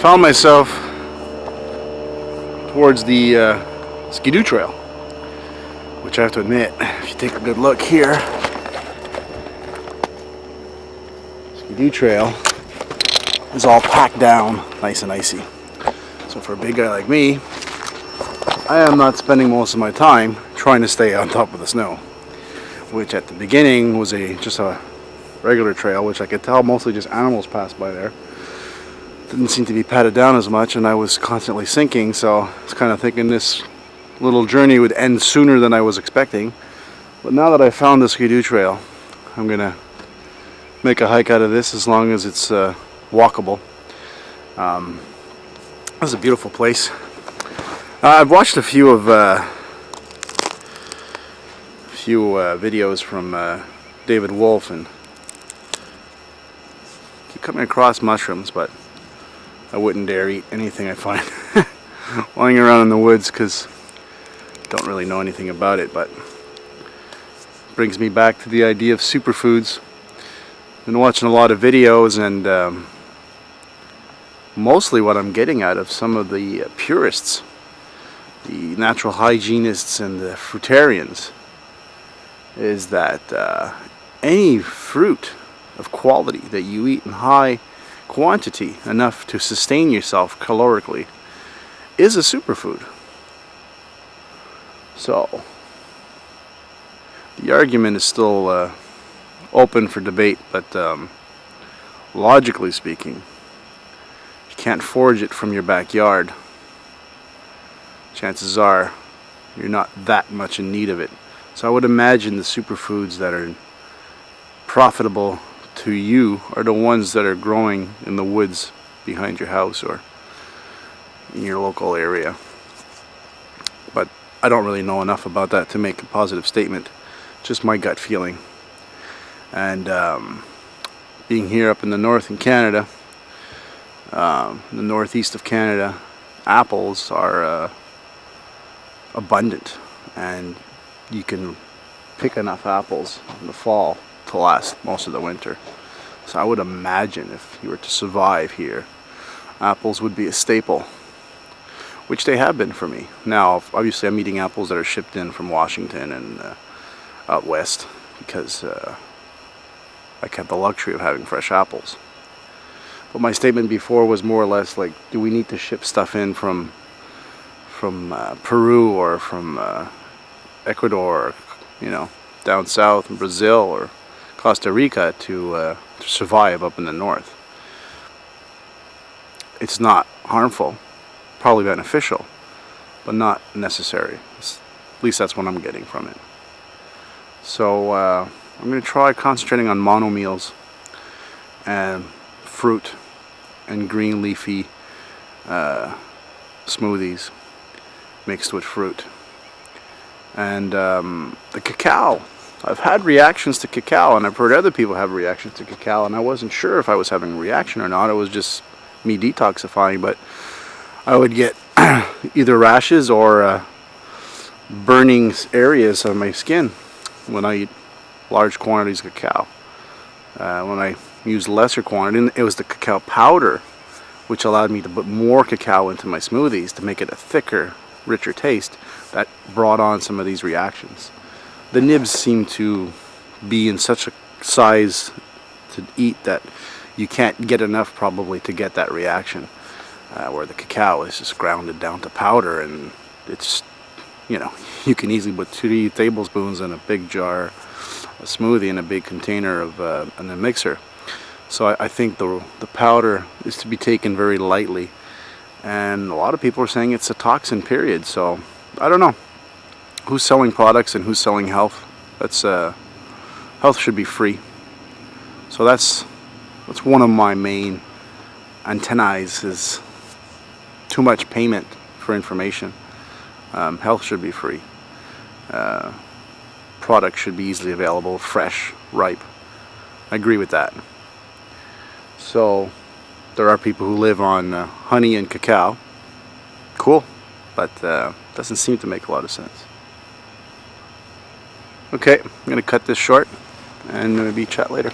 found myself towards the Skidoo Trail, which I have to admit, if you take a good look here, Skidoo Trail is all packed down nice and icy. So for a big guy like me, I am not spending most of my time trying to stay on top of the snow, which at the beginning was just a regular trail, which I could tell mostly just animals passed by there. Didn't seem to be patted down as much, and I was constantly sinking, so I was kind of thinking this little journey would end sooner than I was expecting. But now that I found the Skidoo Trail, I'm gonna make a hike out of this as long as it's walkable. This is a beautiful place. I've watched a few videos from David Wolf, and keep coming across mushrooms, but I wouldn't dare eat anything I find lying around in the woods because I don't really know anything about it. But it brings me back to the idea of superfoods. Been watching a lot of videos, and mostly what I'm getting out of some of the purists, the natural hygienists and the fruitarians, is that any fruit of quality that you eat in high quantity, enough to sustain yourself calorically, is a superfood. So the argument is still open for debate, but logically speaking, if you can't forage it from your backyard, chances are you're not that much in need of it. So I would imagine the superfoods that are profitable to you are the ones that are growing in the woods behind your house or in your local area. But I don't really know enough about that to make a positive statement. Just my gut feeling. And being here up in the north in Canada, the northeast of Canada, apples are abundant, and you can pick enough apples in the fall to last most of the winter. So I would imagine if you were to survive here, apples would be a staple, which they have been for me. Now obviously I'm eating apples that are shipped in from Washington and out west, because I kept the luxury of having fresh apples. But my statement before was more or less like, do we need to ship stuff in from Peru or from Ecuador, you know, down south in Brazil or Costa Rica to survive up in the north? It's not harmful, probably beneficial, but not necessary. At least that's what I'm getting from it. So I'm going to try concentrating on mono meals and fruit and green leafy smoothies mixed with fruit. And the cacao, I've had reactions to cacao, and I've heard other people have reactions to cacao, and I wasn't sure if I was having a reaction or not. It was just me detoxifying, but I would get either rashes or burning areas on my skin when I eat large quantities of cacao. When I used lesser quantity, it was the cacao powder which allowed me to put more cacao into my smoothies to make it a thicker, richer taste, that brought on some of these reactions. The nibs seem to be in such a size to eat that you can't get enough probably to get that reaction, where the cacao is just grounded down to powder, and it's, you know, you can easily put 3 tablespoons in a big jar, a smoothie in a big container of in a mixer. So I think the powder is to be taken very lightly, and a lot of people are saying it's a toxin, period. So I don't know who's selling products and who's selling health. That's health should be free. So that's one of my main antennae, is too much payment for information. Health should be free. Products should be easily available, fresh, ripe. I agree with that. So there are people who live on honey and cacao. Cool, but doesn't seem to make a lot of sense. Okay, I'm going to cut this short and maybe chat later.